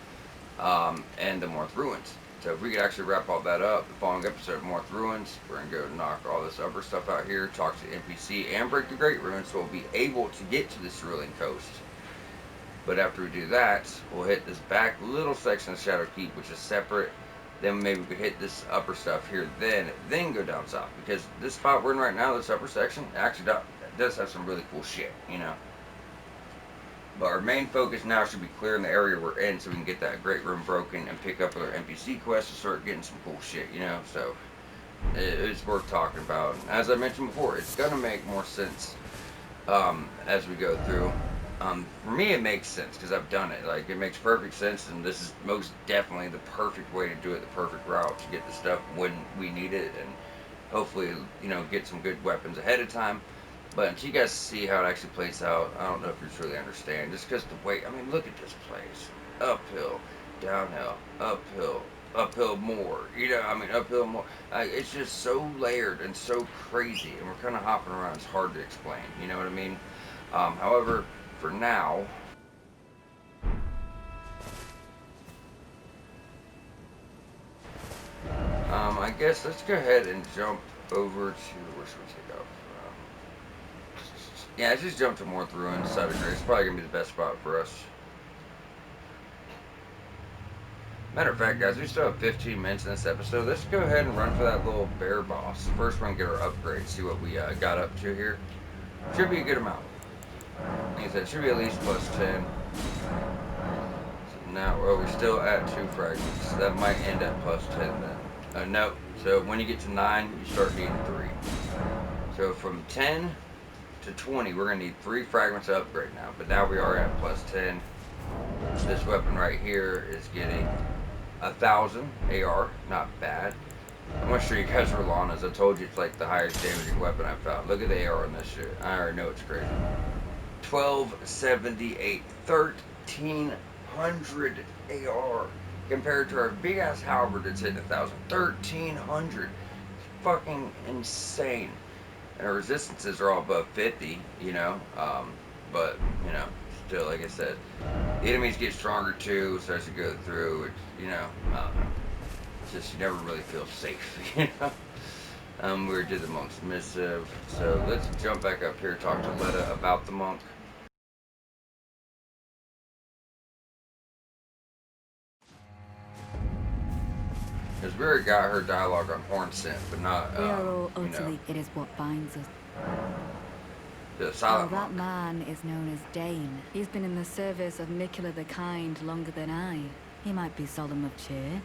And the Morth Ruins. So if we could actually wrap all that up, the following episode of Morth Ruins, we're going to go knock all this upper stuff out here, talk to the NPC, and break the Great Ruins, so we'll be able to get to the Cerulean Coast. But after we do that, we'll hit this back little section of Shadowkeep, which is separate. Then maybe we could hit this upper stuff here, then go down south. Because this spot we're in right now, this upper section, actually does have some really cool shit, you know. But our main focus now should be clearing the area we're in so we can get that great room broken and pick up other NPC quests and start getting some cool shit, you know. So it's worth talking about. As I mentioned before, it's going to make more sense as we go through. For me, it makes sense because I've done it. Like, it makes perfect sense, and this is most definitely the perfect way to do it, the perfect route to get the stuff when we need it, and hopefully, you know, get some good weapons ahead of time. But until you guys see how it actually plays out, I don't know if you truly understand. Just because the way, I mean, look at this place. Uphill, downhill, uphill more. You know, I mean, uphill more. It's just so layered and so crazy, and we're kind of hopping around. It's hard to explain. You know what I mean? However, for now, I guess let's go ahead and jump over to, where should we take off? Yeah, let's just jump to Morth Ruins, Side of Grace. It's probably going to be the best spot for us. Matter of fact, guys, we still have 15 minutes in this episode. Let's go ahead and run for that little bear boss. First, we're going to get our upgrade, see what we got up to here. Should be a good amount. Like I said, it should be at least plus 10. So now, well, we're still at 2 fragments. That might end at plus 10 then. No, So when you get to 9, you start needing 3. So from 10 to 20, we're going to need 3 fragments to upgrade now. But now we are at plus 10. This weapon right here is getting 1,000 AR. Not bad. I'm going to show you guys Rolana's. I told you it's like the highest damaging weapon I've found. Look at the AR on this shit. I already know it's crazy. 1278. 1,300 AR. Compared to our big ass halberd that's hitting 1,000. 1,300. It's fucking insane. And our resistances are all above 50, you know. But, you know, still, like I said, the enemies get stronger too, so as you go through, it's, you know, it's just you never really feel safe, you know. We did the monk's missive, so let's jump back up here, talk to Letta about the monk. Because we already got her dialogue on Horn Scent, but not, we are all you know, utterly, it is what binds us. The silent Well, that monk. man is known as Dane. He's been in the service of Nicola the Kind longer than I. He might be solemn of cheer,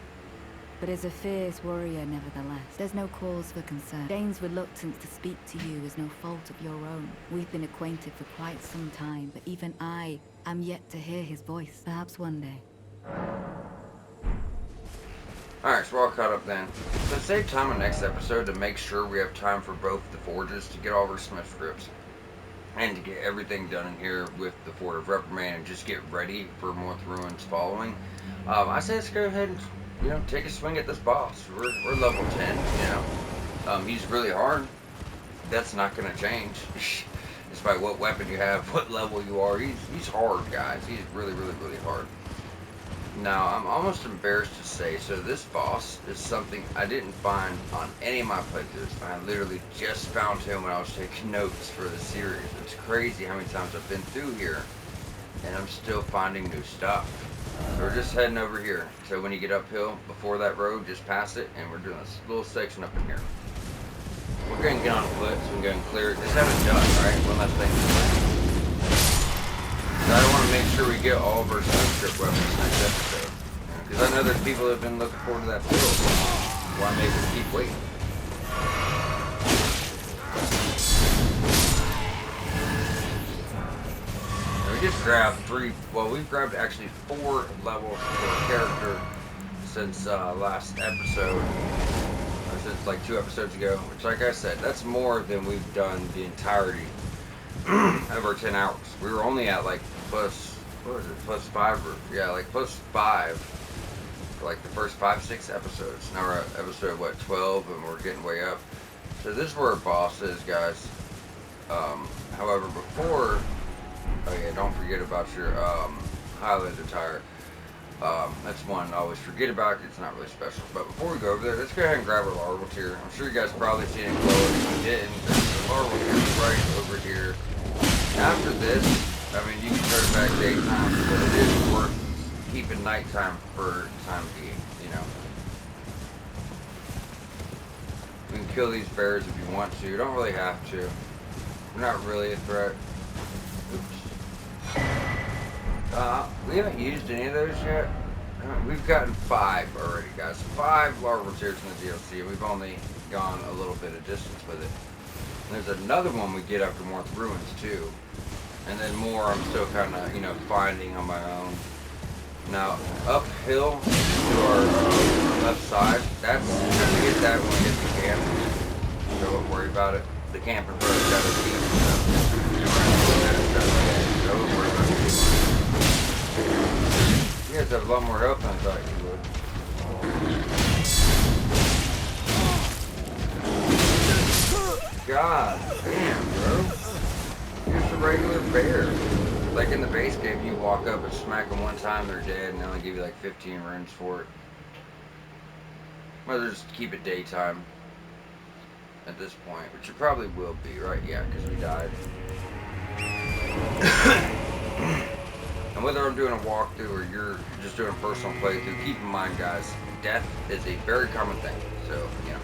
but is a fierce warrior nevertheless. There's no cause for concern. Dane's reluctance to speak to you is no fault of your own. We've been acquainted for quite some time, but even I am yet to hear his voice. Perhaps one day. Alright, so we're all caught up then. So save time on next episode to make sure we have time for both the forges to get all of our smith scripts. And to get everything done in here with the Fort of Reprimand and just get ready for more Ruins following. I say let's go ahead and, you know, take a swing at this boss. We're level 10, you know. He's really hard. That's not going to change. Despite what weapon you have, what level you are. He's hard, guys. He's really, really, really hard. Now, I'm almost embarrassed to say, so this boss is something I didn't find on any of my playthroughs. I literally just found him when I was taking notes for the series. It's crazy how many times I've been through here, and I'm still finding new stuff. So we're just heading over here. So when you get uphill, before that road, just pass it, and we're doing this little section up in here. We're going to get on foot, so we can go and clear it. Just have it done, right? One last thing. I want to make sure we get all of our script weapons next episode. Because I know there's people that have been looking forward to that build. Why make us keep waiting? And we just grabbed we've grabbed actually 4 levels per character since last episode. Or since like 2 episodes ago. Which, like I said, that's more than we've done the entirety of our 10 hours. We were only at like plus 5 or yeah, like plus 5 for like the first 5-6 episodes. Now we're at episode 12 and we're getting way up. So this is where our boss is, guys. However, before, oh yeah, don't forget about your Highlander tire. That's one I always forget about. It's not really special. But before we go over there, let's go ahead and grab our larval tier. I'm sure you guys probably seen it glow. If you didn't, there's the larval tier right over here. After this, I mean, you can turn it back daytime, but it is worth keeping nighttime for time being, you know. You can kill these bears if you want to. You don't really have to. They're not really a threat. Oops. We haven't used any of those yet. We've gotten 5 already, guys. 5 larval tiers in the DLC, and we've only gone a little bit of distance with it. And there's another one we get after more Ruins too. And then more I'm still kind of, you know, finding on my own. Now, uphill to our left side, that's, we're going to get that when we get to camp. So don't worry about it. The camping road's got a team, so don't worry about it. You guys have a lot more health than I thought you would. God damn, bro. Just a regular bear. Like in the base game, you walk up and smack them one time, they're dead, and they only give you like 15 runes for it. Well, just keep it daytime at this point, which you probably will be, right? Yeah, because we died. And whether I'm doing a walkthrough or you're just doing a personal playthrough, keep in mind, guys, death is a very common thing. So, you know,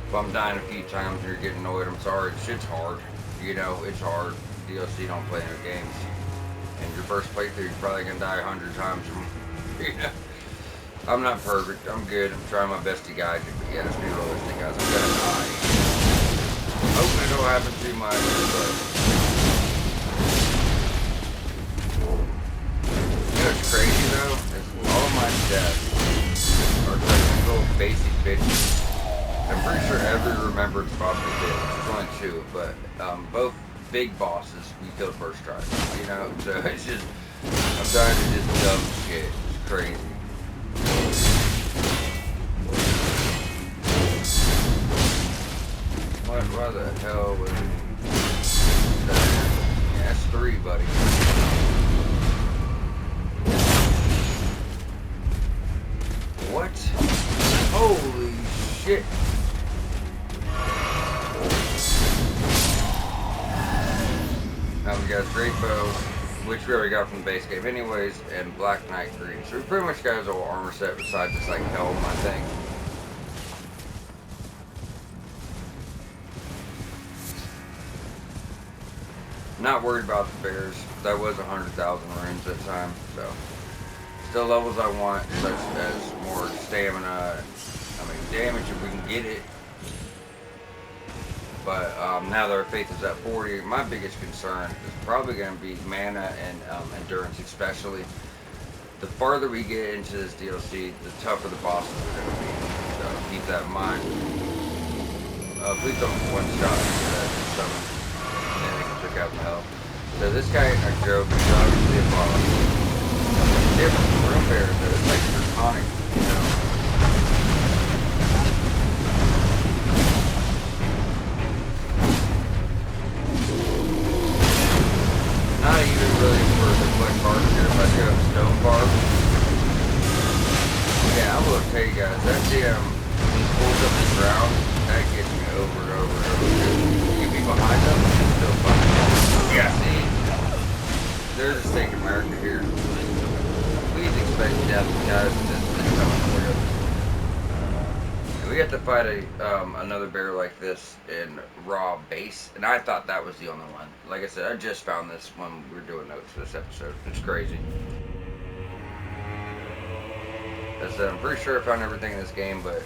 if I'm dying a few times and you're getting annoyed, I'm sorry. Shit's hard. You know, it's hard. DLC don't play no games. And your first playthrough, you're probably gonna die 100 times. You know? I'm not perfect. I'm good. I'm trying my best to guide you. But yeah, let's be realistic, guys. I'm gonna die. Hopefully it don't happen too much, but you know what's crazy though? Is all my deaths are like little basic bitches. I'm pretty sure every remembrance boss we did, which is only 2, but both big bosses we killed first try. You know, so it's just I'm trying to just dumb shit. It's crazy. Why the hell was that? Yeah, that's 3, buddy. What? Holy shit. Now we got Great Bow, which we already got from the base game anyways, and Black Knight Green. So we pretty much got his whole armor set besides this like helm, I think. Not worried about the bears. That was 100,000 runes at the time, so still levels I want, such as more stamina. I mean damage if we can get it. But now that our faith is at 40, my biggest concern is probably going to be mana and endurance, especially. The farther we get into this DLC, the tougher the bosses are going to be. So keep that in mind. Please don't one-shot that summon, and then we can check out the health. So this guy in our joke is obviously a boss. Different from Room Bear, though. It's like draconic, you know. Not even really for the quick barb here. If I do have stone barb, yeah, I'm gonna tell you guys, that damn, when he pulls up the ground, that gets me over and over and over again. You be behind them, it's still fun. Yeah, see? They're just taking America here. Please expect death, guys. This is coming for you. And we got to fight another bear like this in raw base, and I thought that was the only one. Like I said, I just found this when we were doing notes for this episode. It's crazy. As I said, I'm pretty sure I found everything in this game, but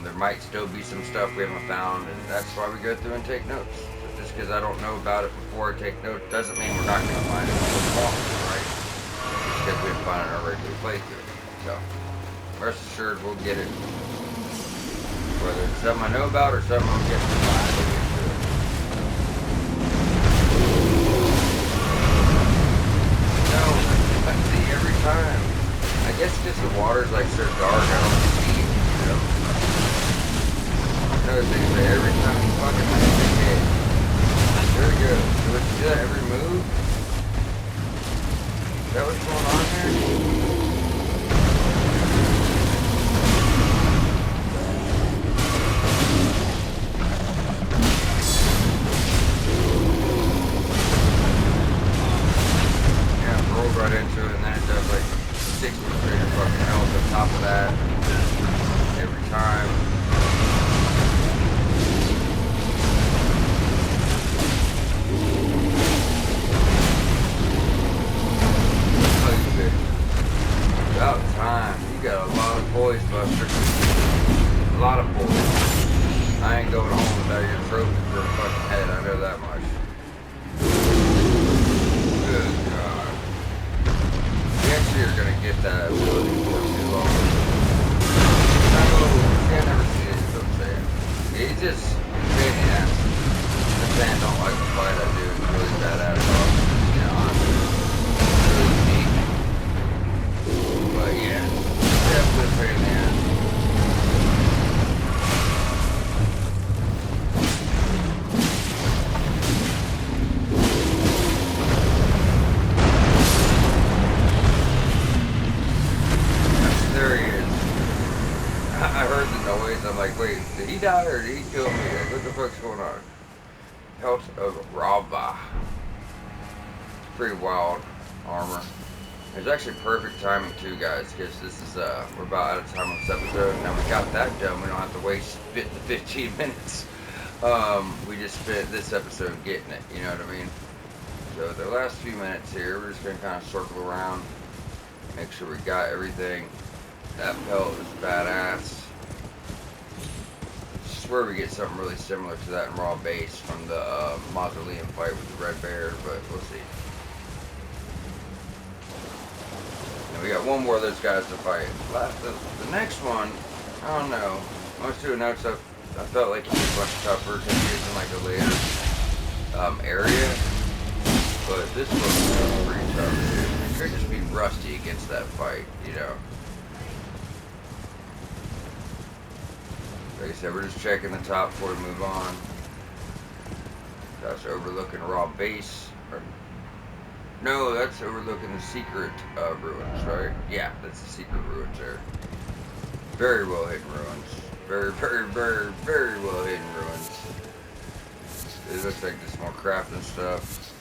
there might still be some stuff we haven't found, and that's why we go through and take notes. So just because I don't know about it before I take notes doesn't mean we're not going to find it before we want to, right? Just because we didn't find it in our regular playthrough. So, rest assured, we'll get it. Whether it's something I know about or something I'm getting to find, we'll get to it. No, I see every time. I guess because the water's like so dark, I don't see it, you know? Another thing is that every time you fucking make a hit, there we go. So let's do that every move. Is that what's going on here? Right into it, and then it does like 60% fucking health on top of that every time. Oh, you good. About time. You got a lot of boys, Buster. A lot of boys. I ain't going home without your trophy for a fucking head. I know that much. Good God. You're gonna get that ability for too long. No, you can't never see it, is what I'm saying. He's just pain in the ass. The fan don't like the fight I do. It's really badass off. You know, honestly. Really unique. But yeah, definitely pain in the ass. There he is. I heard the noise. I'm like, wait, did he die or did he kill me? Like, what the fuck's going on? Health of Rava. Pretty wild armor. It's actually perfect timing too, guys, because this is we're about out of time on this episode. Now we got that done. We don't have to waste 15 minutes. We just spent this episode getting it. You know what I mean? So the last few minutes here, we're just gonna kind of circle around, make sure we got everything. That pelt is badass. I swear we get something really similar to that in raw base from the mausoleum fight with the red bear, but we'll see. And we got one more of those guys to fight. The next one, I don't know. I was doing notes up. I felt like he was much tougher because he was in like a later area. But this one was pretty tough, dude. It could just be rusty against that fight, you know. Like I said, we're just checking the top before we move on. That's overlooking raw base. No, that's overlooking the secret ruins, right? Yeah, that's the secret ruins there. Very well hidden ruins. Very, very, very, very well hidden ruins. It looks like just more crafting stuff.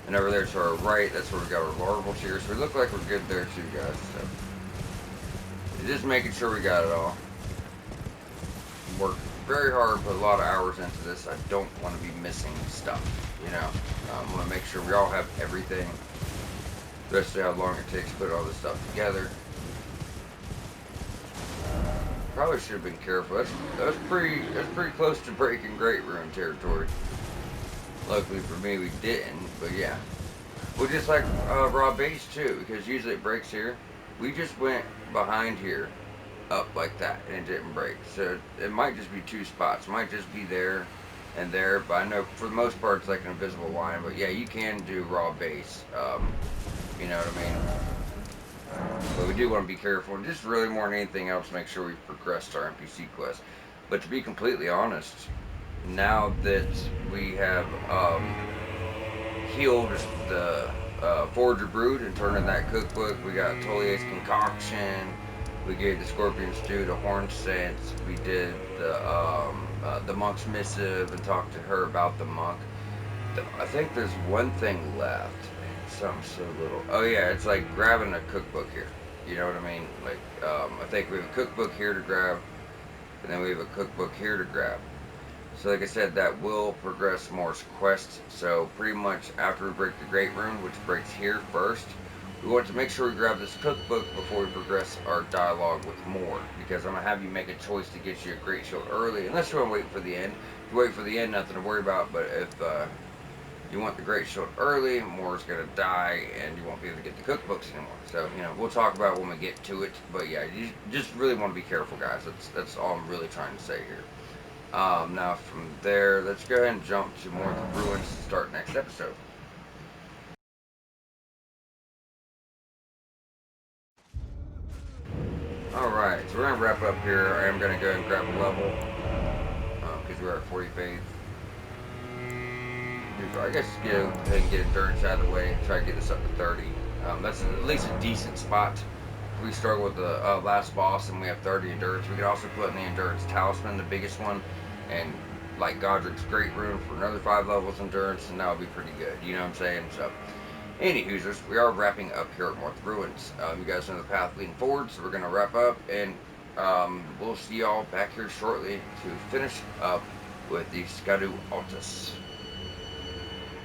And over there to our right, that's where we got our larval tier. So we look like we're good there too, guys. So just making sure we got it all. Worked very hard, put a lot of hours into this. I don't want to be missing stuff, you know. I want to make sure we all have everything, especially how long it takes to put all this stuff together. Probably should have been careful. That's pretty close to breaking Great Ruin territory. Luckily for me, we didn't. But yeah, well, just like raw base too, because usually it breaks here. We just went behind here, up like that, and it didn't break. So it might just be two spots. It might just be there and there. But I know for the most part it's like an invisible line. But yeah, you can do raw base. You know what I mean? But we do want to be careful, and just really more than anything else, make sure we've progressed our NPC quest. But to be completely honest, now that we have healed the Forager Brood and turned in that cookbook, we got Tolier's Concoction, we gave the Scorpion Stew to Horn Sense, we did the Monk's Missive and talked to her about the monk. I think there's one thing left. Something so little. Oh yeah, it's like grabbing a cookbook here. You know what I mean? Like, I think we have a cookbook here to grab, and then we have a cookbook here to grab. So like I said, that will progress Moore's quest. So pretty much after we break the Great Rune, which breaks here first, we want to make sure we grab this cookbook before we progress our dialogue with Moore, because I'm going to have you make a choice to get you a Great Shield early, unless you want to wait for the end. If you wait for the end, nothing to worry about, but if you want the Great Shield early, Moore's going to die, and you won't be able to get the cookbooks anymore. So, you know, we'll talk about when we get to it. But yeah, you just really want to be careful, guys. That's all I'm really trying to say here. Now from there, let's go ahead and jump to more of the ruins to start next episode. Alright, so we're going to wrap up here. I am going to go ahead and grab a level, because we're at 40 faith. I guess go ahead and get endurance out of the way and try to get this up to 30. That's at least a decent spot. We struggle with the last boss and we have 30 endurance. We could also put in the endurance talisman, the biggest one, and like Godric's Great Rune for another 5 levels endurance, and that would be pretty good. You know what I'm saying? So, any hoosers, we are wrapping up here at North Ruins. You guys know the path leading forward, so we're going to wrap up, and we'll see y'all back here shortly to finish up with the Scadu Altus.